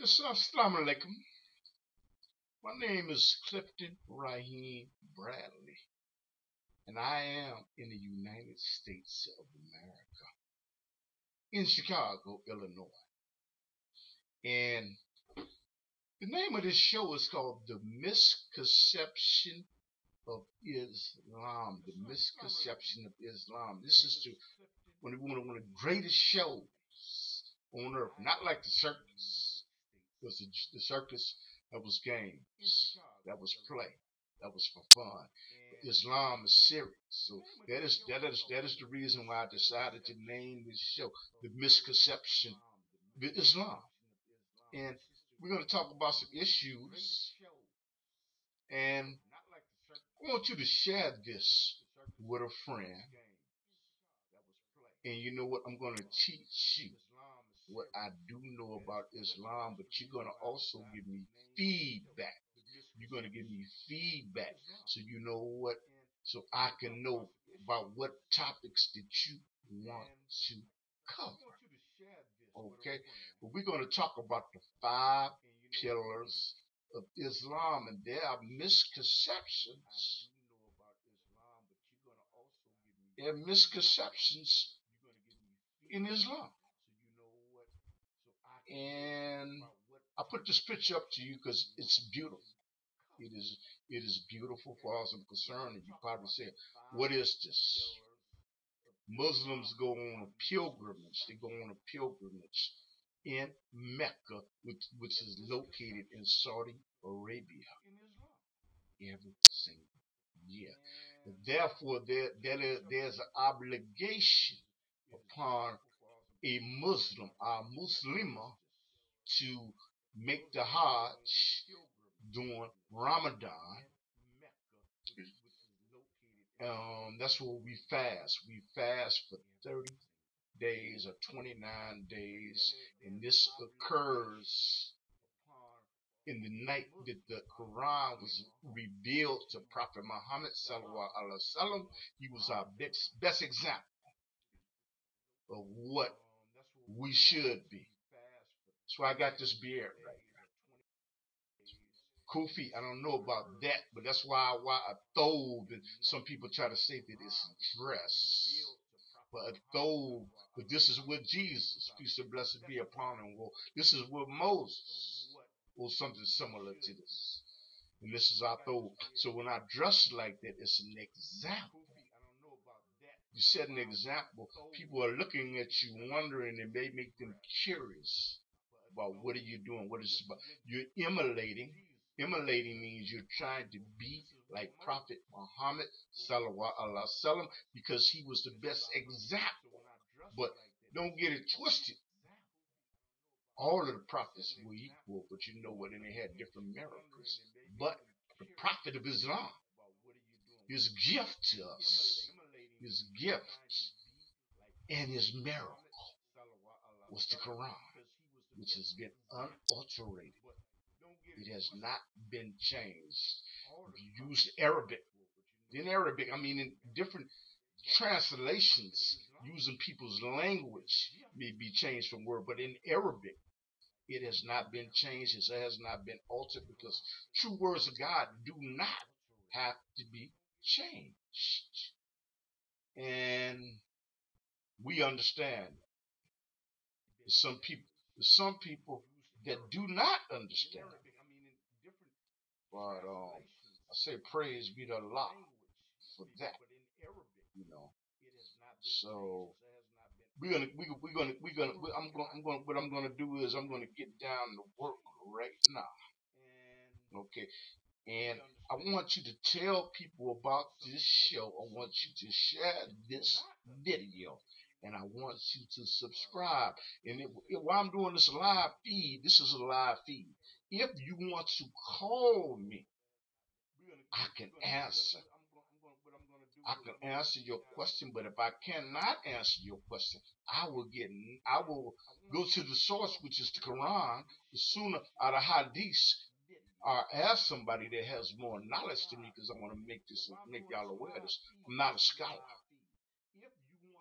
Yes, assalamu alaikum. My name is Clifton Raheem Bradley, and I am in the United States of America, in Chicago, Illinois. And the name of this show is called The Misconception of Islam. The Misconception of Islam. This is one of the greatest shows on earth. Not like the circus. Because the circus, that was games. That was play. That was for fun. But Islam is serious. So that is the reason why I decided to name this show The Misconception of Islam. And we're going to talk about some issues. And I want you to share this with a friend. And you know what? I'm going to teach you what I do know about Islam, but you're going to also give me feedback. You're going to give me feedback so you know what, so I can know about what topics that you want to cover. Okay? But we're going to talk about the 5 pillars of Islam, and there are misconceptions. There are misconceptions in Islam. And I put this picture up to you because it's beautiful. It is beautiful for as I'm concerned. And you probably say, what is this? Muslims go on a pilgrimage. They go on a pilgrimage in Mecca, which is located in Saudi Arabia, every single year. And therefore, there's an obligation upon a Muslim, a Muslima, to make the Hajj during Ramadan. That's what we fast. We fast for 30 days or 29 days, and this occurs in the night that the Quran was revealed to Prophet Muhammad sallallahu alaihi wasallam. He was our best example of what we should be. So I got this beard right. Kofi, I don't know about that, but that's why a thobe, and some people try to say that it's dress. But a thobe, but this is what Jesus, peace and blessed be upon him, well, this is what Moses, or something similar to this. And this is our thobe. So when I dress like that, it's an example. You set an example. People are looking at you, wondering, and may make them curious about what are you doing, what is it about. You're emulating. Emulating means you're trying to be like Prophet Muhammad sallallahu alaihi wasallam because he was the best example. But don't get it twisted. All of the prophets were equal, but you know what? And they had different miracles. But the Prophet of Islam, his gift to us, his gift and his miracle was the Quran, which has been unalterated. It has not been changed. If you use Arabic, in Arabic, I mean in different translations, using people's language may be changed from word, but in Arabic, it has not been changed. It has not been altered because true words of God do not have to be changed. And we understand some people that do not understand. But I say praise be to Allah for that, you know. So what I'm gonna do is I'm gonna get down to work right now. Okay. And I want you to tell people about this show. I want you to share this video. And I want you to subscribe. And while I'm doing this live feed, this is a live feed. If you want to call me, I can answer. I can answer your question, but if I cannot answer your question, I will go to the source, which is the Quran, the Sunnah, or the Hadith, or ask somebody that has more knowledge than me, because I want to make y'all aware of this. I'm not a scholar,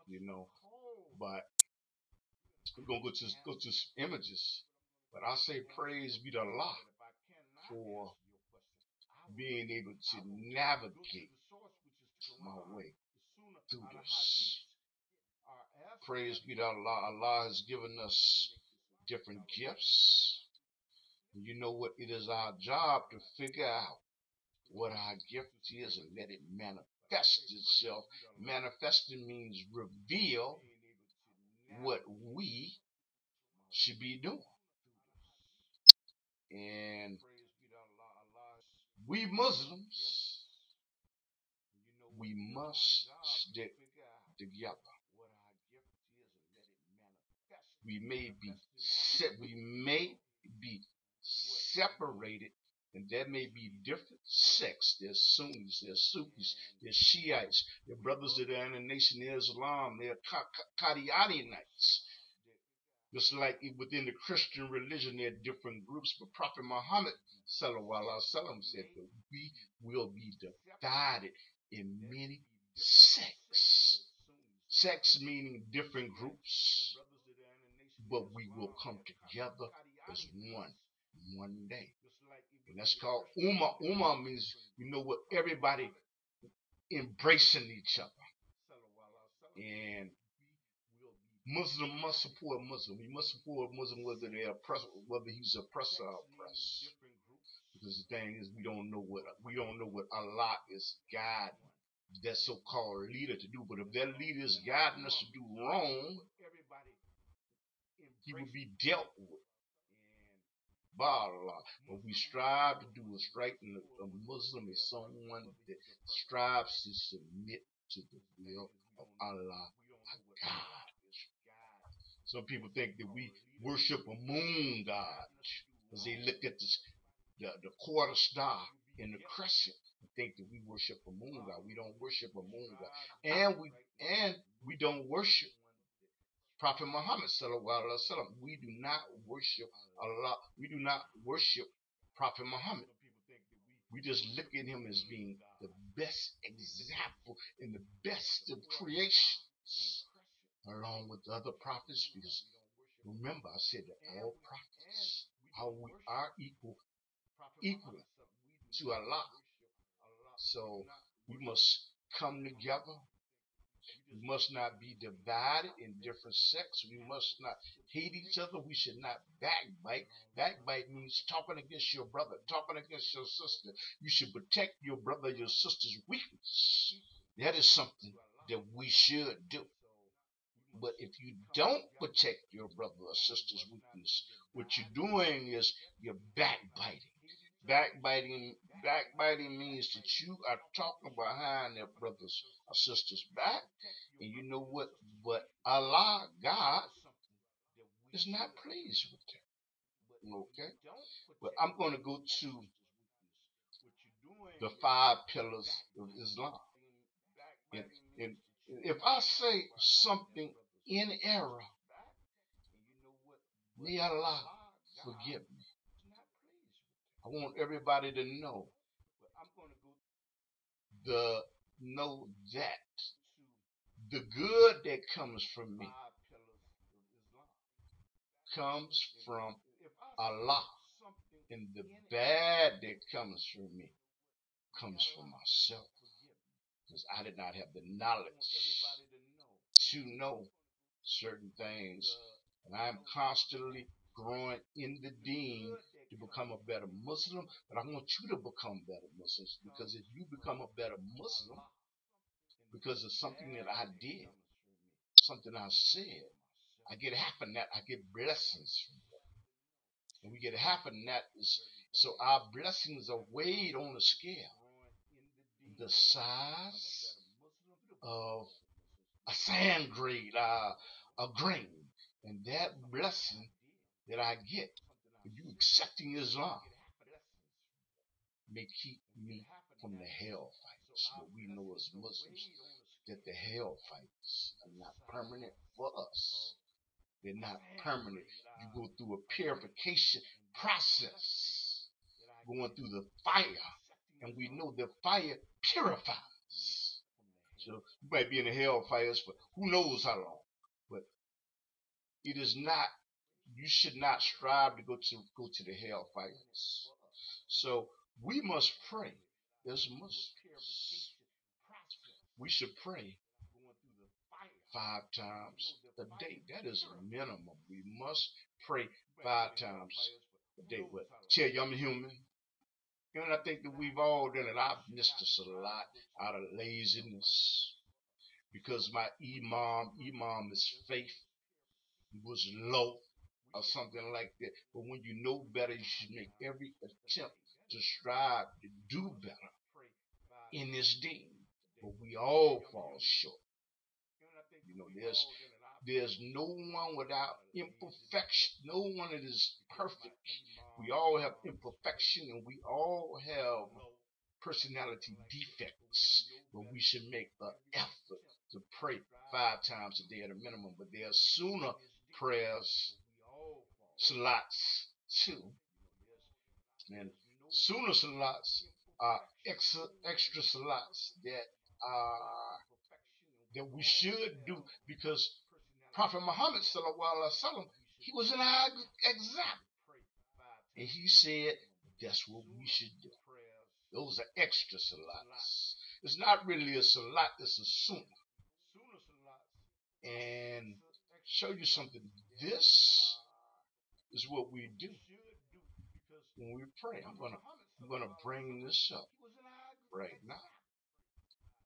you know, but we're gonna go to some images, But I say praise be to Allah for being able to navigate my way through this. Praise be to Allah. Allah has given us different gifts. You know what? It is our job to figure out what our gift is and let it manifest itself. Manifesting means reveal what we should be doing. And we Muslims, we must stick together. We may be separated, and there may be different sects. There's Sunnis, there's Sufis, there's Shiites, there are brothers of the Nation of Islam, there are Qadianites. Just like within the Christian religion, there are different groups, but Prophet Muhammad sallallahu alaihi wasallam said that we will be divided in many sects. Sects meaning different groups, but we will come together as one day. And that's called Ummah. Ummah means, you know what, everybody embracing each other. And Muslim must support Muslim. We must support Muslim whether he's oppressed or oppressed. Because the thing is, we don't know what Allah is guiding that so-called leader to do. But if that leader is guiding us to do wrong, he will be dealt with by Allah. What we strive to do is right, and a Muslim is someone that strives to submit to the will of Allah, God. Some people think that we worship a moon god because they look at the quarter star and the crescent and think that we worship a moon god. We don't worship a moon god, and we don't worship Prophet Muhammad sallallahu alaihi wasallam. We do not worship Allah. We do not worship Prophet Muhammad. We just look at him as being the best example and the best of creations, along with the other prophets. Because remember, I said that all prophets, how we are equal to Allah. So we must come together. We must not be divided in different sects. We must not hate each other. We should not backbite. Backbite means talking against your brother, talking against your sister. You should protect your brother, your sister's weakness. That is something that we should do. But if you don't protect your brother or sister's weakness, what you're doing is you're backbiting. Backbiting means that you are talking behind their brothers or sisters' back. And you know what? But Allah, God, is not pleased with that. Okay? But I'm going to go to the 5 pillars of Islam. And if I say something in error, may Allah forgive me. I want everybody to know that the good that comes from me comes from Allah, and the bad that comes from me comes from myself, because I did not have the knowledge to know certain things, and I'm constantly growing in the deen to become a better Muslim. But I want you to become better Muslims, because if you become a better Muslim because of something that I did, something I said, I get half of that. I get blessings from that, and we get half of that. So our blessings are weighed on a scale the size of a sand a grain, and that blessing that I get for you accepting Islam may keep me from the hell fights. But we know as Muslims that the hell fights are not permanent for us. They're not permanent. You go through a purification process, going through the fire, and we know the fire purifies. So you might be in the hellfires for who knows how long, but it is not you should not strive to go to the hellfires. So we must pray as Muslims. We should pray 5 times a day. That is a minimum. We must pray 5 times a day. But tell you I'm a human. And I think that we've all done it. I've missed this a lot out of laziness because my imam's faith was low or something like that. But when you know better, you should make every attempt to strive to do better in this day. But we all fall short. You know, there's no one without imperfection. No one that is perfect. We all have imperfection and we all have personality defects. But we should make an effort to pray 5 times a day at a minimum. But there are sooner prayers, salats too. And sooner salats are extra salats that we should do because Prophet Muhammad sallallahu alaihi wasallam, he was an example, and he said that's what we should do. Those are extra salats. It's not really a salat; it's a sunnah. And show you something. This is what we do when we pray. I'm gonna bring this up right now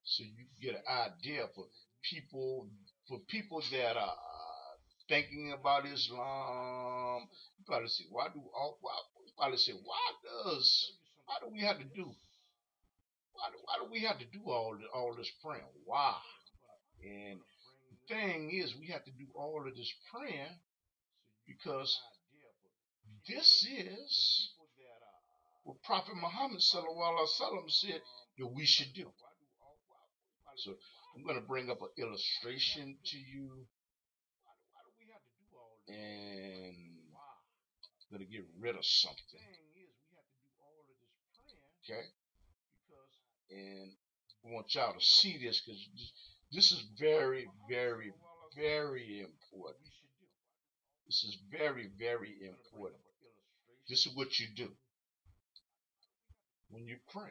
so you get an idea for people that are thinking about Islam. You probably say, you probably say, why do we have to do why do we have to do all this praying? Why? And the thing is, we have to do all of this praying because this is what Prophet Muhammad sallallahu alaihi wasallam said that we should do. So I'm going to bring up an illustration to you, and I'm going to get rid of something. Okay? And I want y'all to see this because this is very, very, very important. This is very, very important. This is what you do when you pray.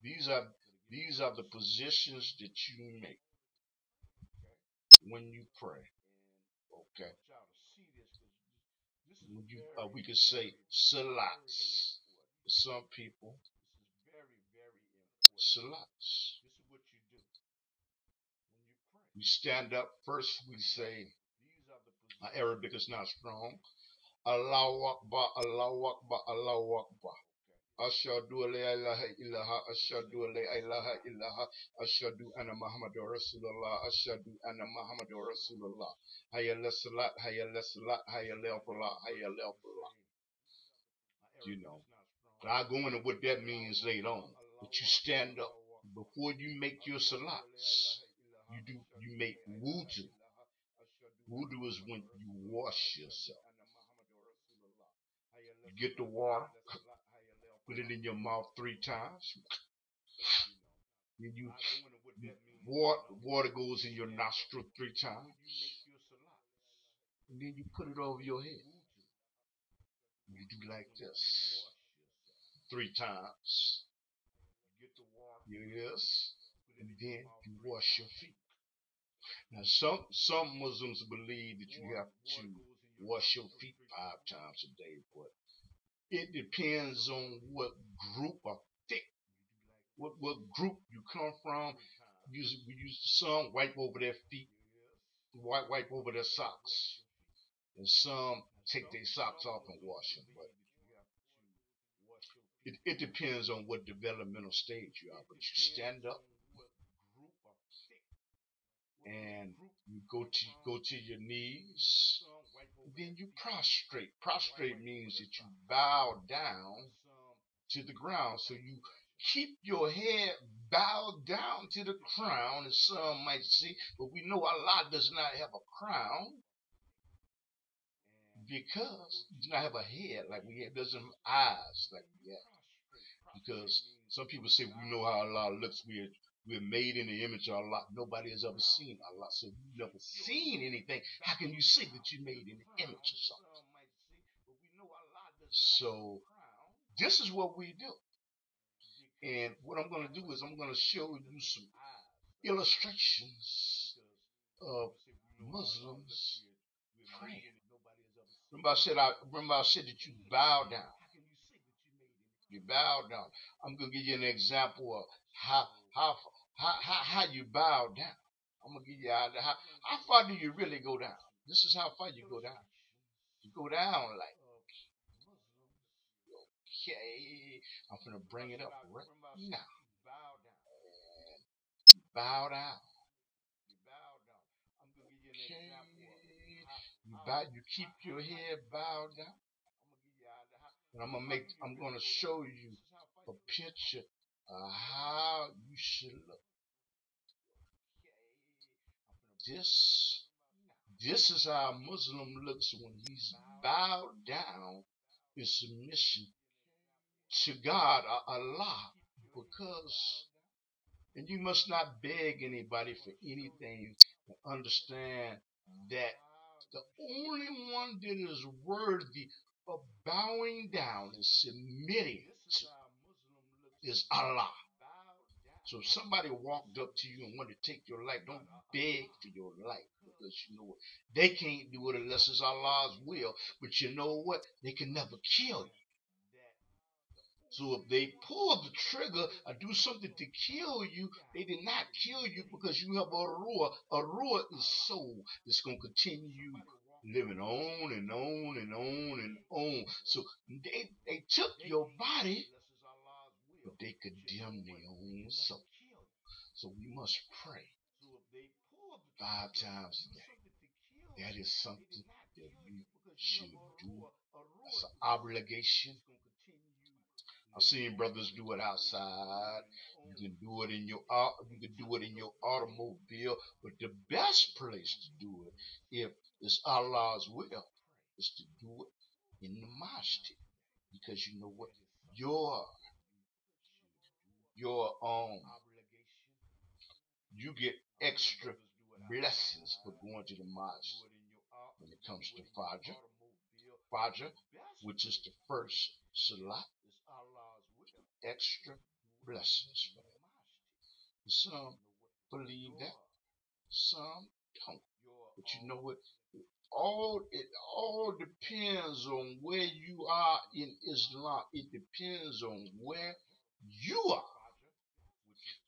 These are the positions that you make when you pray. Okay. We could say salats. Some people, salats. We stand up first. We say, Arabic is not strong. Allahu Akbar, Allahu Akbar, Allahu Akbar. Ashadu la ilaha illallah, ashadu la ilaha illallah, ashadu anna Muhammadur Rasulullah, ashadu anna Muhammadur Rasulullah. Hayya la salat, hayya la salat, hayya la falah, hayya la falah. You know, I'll go into what that means later on. But you stand up before you make your salats. You make wudu. Wudu is when you wash yourself. You get the water, put it in your mouth 3 times. Then water goes in your nostril 3 times. And then you put it over your head. You do like this 3 times. Yes. And then you wash your feet. Now some Muslims believe that you have to wash your feet 5 times a day, but it depends on what group of thick, what group you come from. Some wipe over their feet, wipe over their socks, and some take their socks off and wash them. But it depends on what developmental stage you are. But you stand up and you go to your knees. Then you prostrate. Prostrate means that you bow down to the ground. So you keep your head bowed down to the crown, as some might say, but we know Allah does not have a crown because He does not have a head like we have, doesn't have eyes like we have. Because some people say we know how Allah looks, we're We're made in the image of Allah. Nobody has ever seen Allah. So you've never seen anything. How can you say that you made in the image of something? So this is what we do. And what I'm going to do is I'm going to show you some illustrations of Muslims praying. Remember I said that you bow down. You bow down. I'm gonna give you an example of how how you bow down. I'm gonna give you how far do you really go down. This is how far you go down. You go down like, okay. I'm gonna bring it up right now. And bow down. Okay. You keep your head bowed down. And I'm gonna show you a picture of how you should look. This is how a Muslim looks when he's bowed down in submission to God or Allah. Because, and you must not beg anybody for anything, to understand that the only one that is worthy of bowing down and submitting to is Allah. So if somebody walked up to you and wanted to take your life, don't beg for your life, because you know what? They can't do it unless it's Allah's will. But you know what? They can never kill you. So if they pull the trigger or do something to kill you, they did not kill you because you have a ruah. A ruah is soul. It's going to continue living on and on and on and on. So they took your body, but they condemned their own soul. So we must pray 5 times a day. That is something that we should do. That's an obligation. I've seen brothers do it outside. You can do it in your automobile, but the best place to do it, if it's Allah's will, is to do it in the mosque, because you know what, your you get extra blessings for going to the mosque when it comes to Fajr, which is the first Salah, extra blessings for that. Some believe that, some don't. But you know what? It all depends on where you are in Islam. It depends on where you are.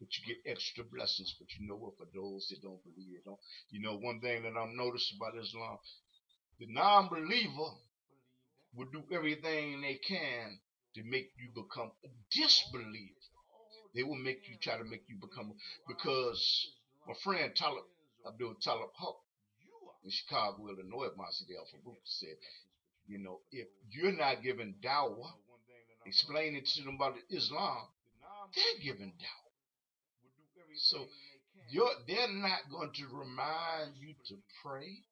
But you get extra blessings. But you know what? For those that don't believe it, don't. You know, one thing that I'm noticed about Islam, the non-believer will do everything they can to make you become a disbeliever. They will try to make you become, because my friend Abdul Talib Hawk in Chicago, Illinois, Masjid Al Farouk said, you know, if you're not giving dawah, explaining to them about Islam, they're giving dawah. So they're not going to remind you to pray.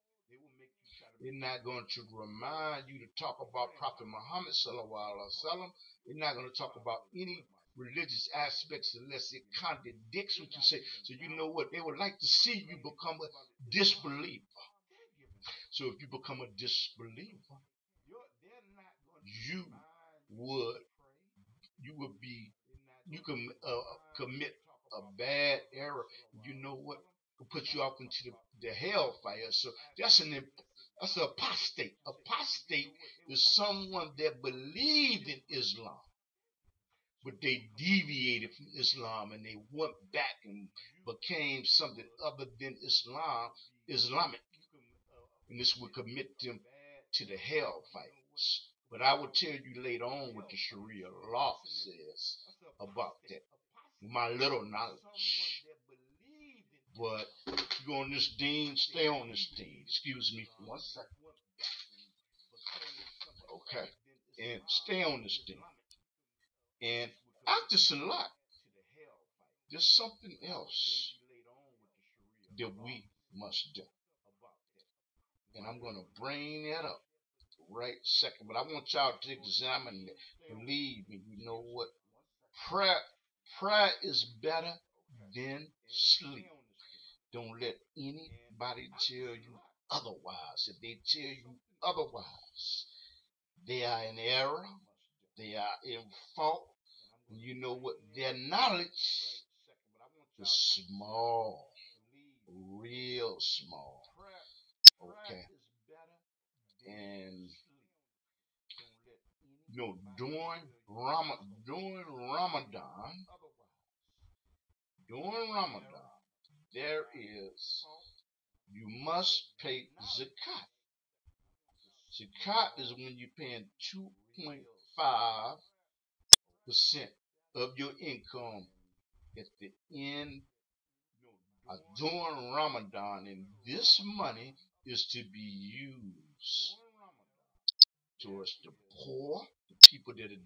They're not going to remind you to talk about Prophet Muhammad sallallahu alaihi wasallam. They're not going to talk about any religious aspects unless it contradicts what you say. So you know what? They would like to see you become a disbeliever. So if you become a disbeliever, you would you would be you can commit a bad error. You know what? Will put you off into the hellfire. So that's an apostate. Apostate is someone that believed in Islam, but they deviated from Islam and they went back and became something other than Islamic. And this would commit them to the hellfires. But I will tell you later on what the Sharia law says about that. My little knowledge. But if you go on this deen, stay on this deen. Excuse me for 1 second. Okay. And stay on this deen. And after Salat, there's something else that we must do. And I'm going to bring that up right second. But I want y'all to examine it. Believe me, you know what? Prayer is better then sleep. Don't let anybody tell you otherwise. If they tell you otherwise, they are in error, they are in fault. And you know what? Their knowledge is small, real small. Okay. And during Ramadan, there is you must pay zakat. Zakat is when you're paying 2.5% of your income at the end during Ramadan, and this money is to be used towards the poor, the people that are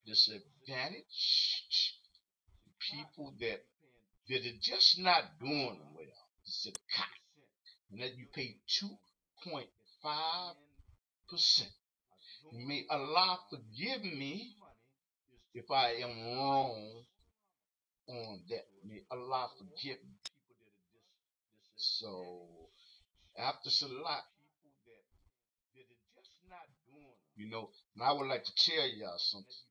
disadvantaged, people that are just not doing well. Zakat, and that you pay 2.5%. May Allah forgive me if I am wrong on that. May Allah forgive me. So after Salat, and I would like to tell y'all something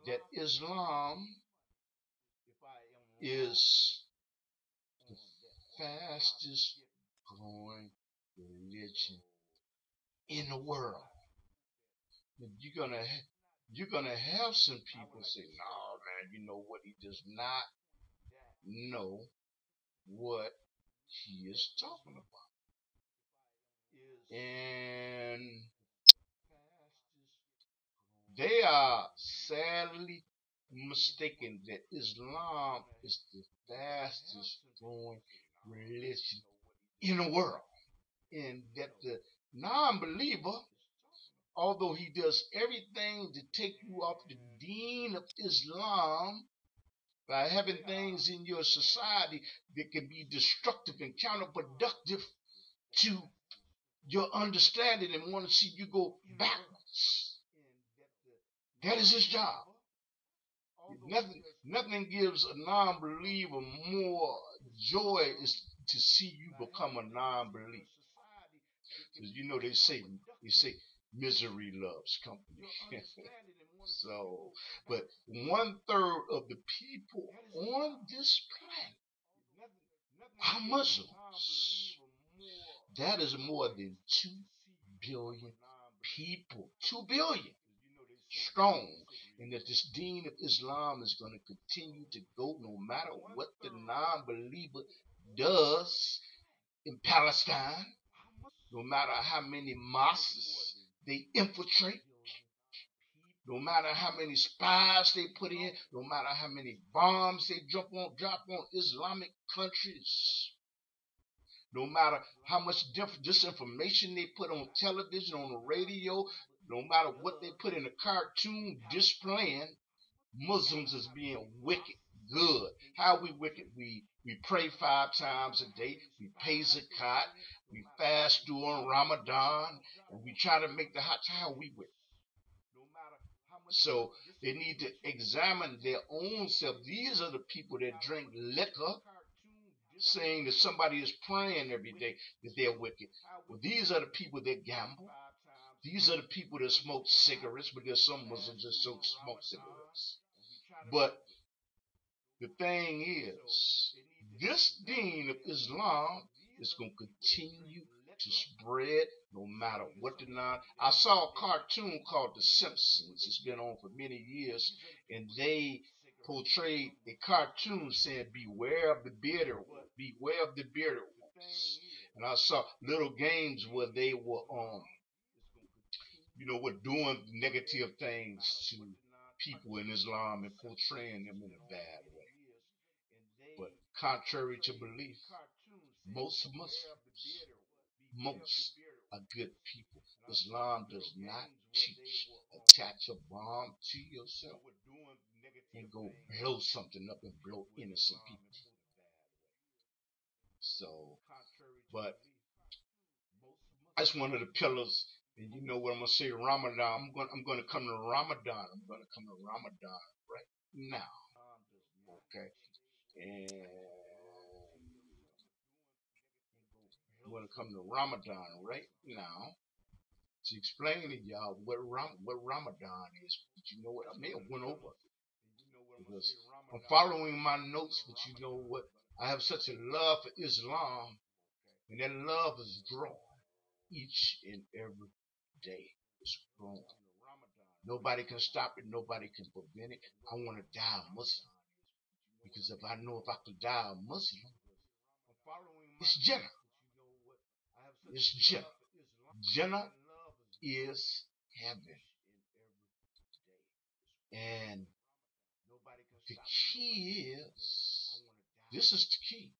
that Islam is the fastest growing religion in the world. You're gonna have some people say, "No, man, you know what? He does not know what he is talking about." And they are sadly mistaken that Islam is the fastest growing religion in the world. And that the non-believer, although he does everything to take you off the deen of Islam by having things in your society that can be destructive and counterproductive to your understanding and want to see you go backwards. That is his job. Nothing gives a non-believer more joy is to see you become a non-believer. Because they say misery loves company. So, but 1/3 of the people on this planet are Muslims. That is more than 2 billion people. 2 billion strong. And that this deen of Islam is going to continue to go no matter what the non-believer does in Palestine, no matter how many mosques they infiltrate, no matter how many spies they put in, no matter how many bombs they drop on Islamic countries, no matter how much disinformation they put on television, on the radio, no matter what they put in a cartoon displaying Muslims as being wicked good. How are we wicked? We pray 5 times a day, we pay zakat, we fast during Ramadan, and we try to make the hot time we wicked. So they need to examine their own self. These are the people that drink liquor, saying that somebody is praying every day that they're wicked. Well, these are the people that gamble. These are the people that smoke cigarettes, because some Muslims that smoke cigarettes. But the thing is, this deen of Islam is going to continue to spread no matter what the non. I saw a cartoon called The Simpsons. It's been on for many years, and they portrayed a cartoon saying, "Beware of the bearded one. Beware of the bearded ones." And I saw little games where they were doing negative things to people in Islam and portraying them in a bad way. But contrary to belief, most Muslims, most are good people. Islam does not teach attach a bomb to yourself and go blow something up and blow innocent people. So, but that's one of the pillars And you know what I'm gonna say? Ramadan. I'm gonna come to Ramadan. I'm gonna come to Ramadan right now. Okay. And I'm gonna come to Ramadan right now to explain to y'all what Ramadan is. But you know what? I may have went over because I'm following my notes. But you know what? I have such a love for Islam, and that love is growing each and every day. It's growing. Nobody can stop it. Nobody can prevent it. I want to die a Muslim because if I know if I could die a Muslim, it's Jannah. It's Jannah. Jannah is heaven. And the key is, this is the key.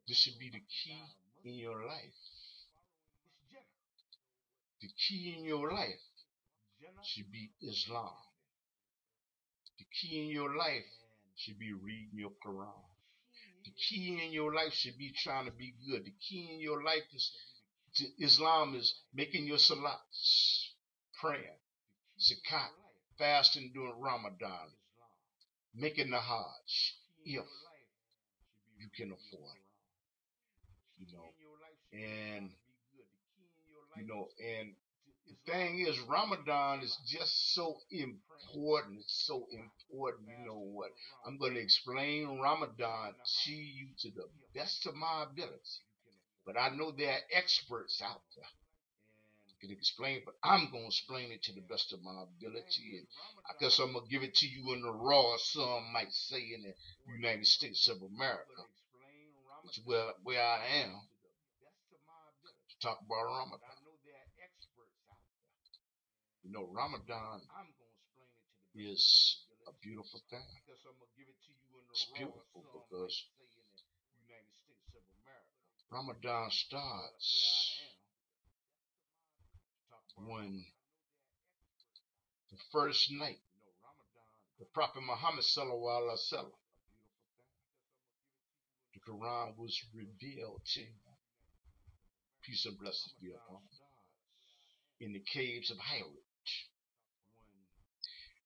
This should be the key in your life. The key in your life should be Islam. The key in your life should be reading your Quran. The key in your life should be trying to be good. The key in your life is Islam is making your salats, praying, zakat, fasting during Ramadan, making the Hajj if you can afford, you know, and and the thing is, Ramadan is just so important. It's so important. You know what? I'm going to explain Ramadan to you to the best of my ability. But I know there are experts out there who can explain, but I'm going to explain it to the best of my ability. And I guess I'm going to give it to you in the raw, some might say, in the United States of America, which is where I am to talk about Ramadan. You know, Ramadan is a beautiful thing. It's beautiful because Ramadan starts when the first night the Prophet Muhammad sallallahu alaihi wasallam, the Quran was revealed to him. Peace and blessings be upon him. In the caves of Hira.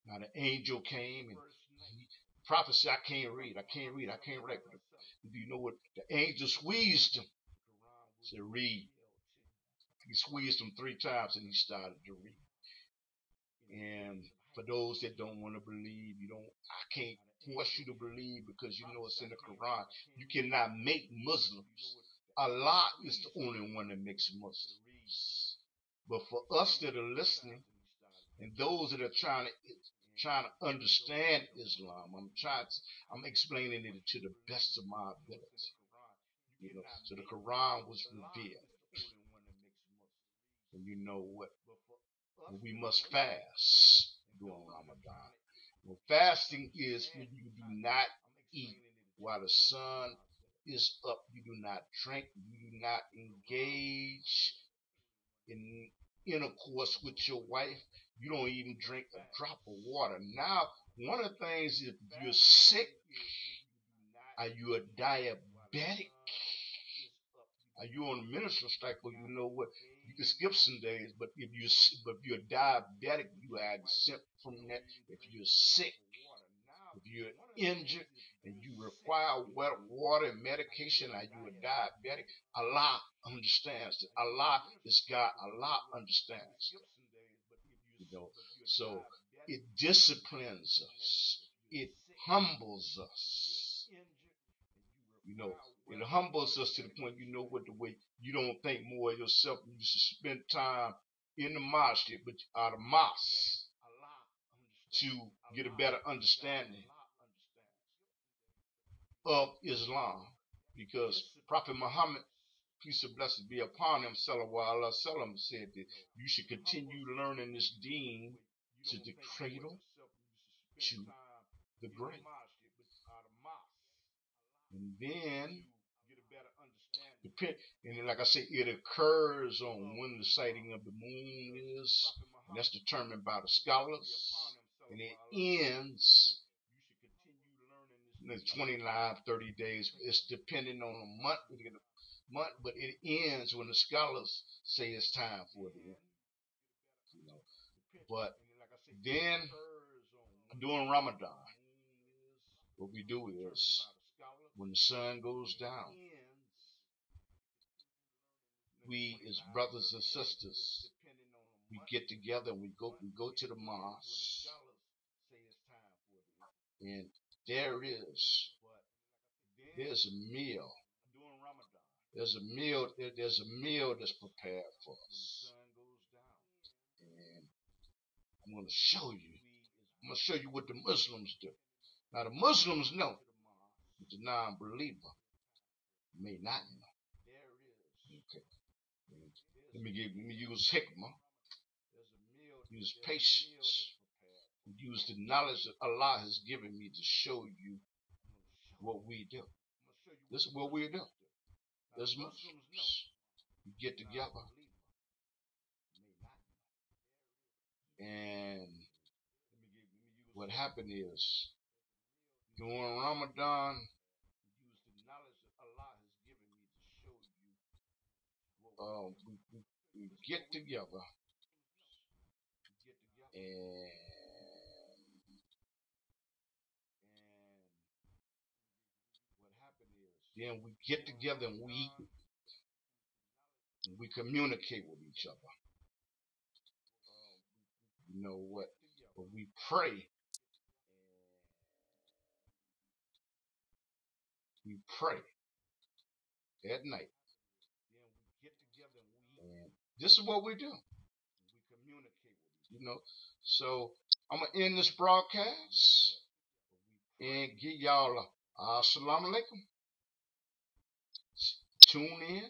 Now the angel came and the prophet said, I can't read. But do you know what? The angel squeezed him. Said, read. He squeezed him 3 times and he started to read. And for those that don't want to believe, I can't force you to believe because you know it's in the Quran. You cannot make Muslims. Allah is the only one that makes Muslims. But for us that are listening and those that are trying to understand Islam, I'm explaining it to the best of my ability. So the Quran was revealed. And you know what? We must fast during Ramadan. Well, fasting is when you do not eat while the sun is up. You do not drink. You do not engage in intercourse with your wife. You don't even drink a drop of water. Now, one of the things, if you're sick, are you a diabetic? Are you on a ministry strike? Well, you know what? You can skip some days, but if you're diabetic, you are exempt from that. If you're sick, if you're injured, and you require water and medication, are you a diabetic? Allah understands that. Allah is God. Allah understands that. So it disciplines us. It humbles us. It humbles us to the point, the way you don't think more of yourself. You should spend time in the mosque, but out of mosque to get a better understanding of Islam. Because Prophet Muhammad, peace and blessings be upon him, sallallahu alaihi wasallam, said that you should continue learning this deen to the cradle to the grave. And then, and like I say, it occurs on when the sighting of the moon is, and that's determined by the scholars, and it ends in 29, 30 days. It's depending on a month, but it ends when the scholars say it's time for it to end. But then during Ramadan, what we do is when the sun goes down, we as brothers and sisters, we get together and we go to the mosque, and there's a meal. There's a meal that's prepared for us. And I'm gonna show you. I'm gonna show you what the Muslims do. Now the Muslims know, but the non-believer may not know. Okay. Let me use hikmah, use patience, use the knowledge that Allah has given me to show you what we do. This is what we do. As Muslims, we get together and what happened is during Ramadan, we get together and then we get together and we eat and we communicate with each other. You know what? But we pray. We pray at night. And this is what we do. You know. So I'm gonna end this broadcast and give y'all a assalamu alaikum. Tune in.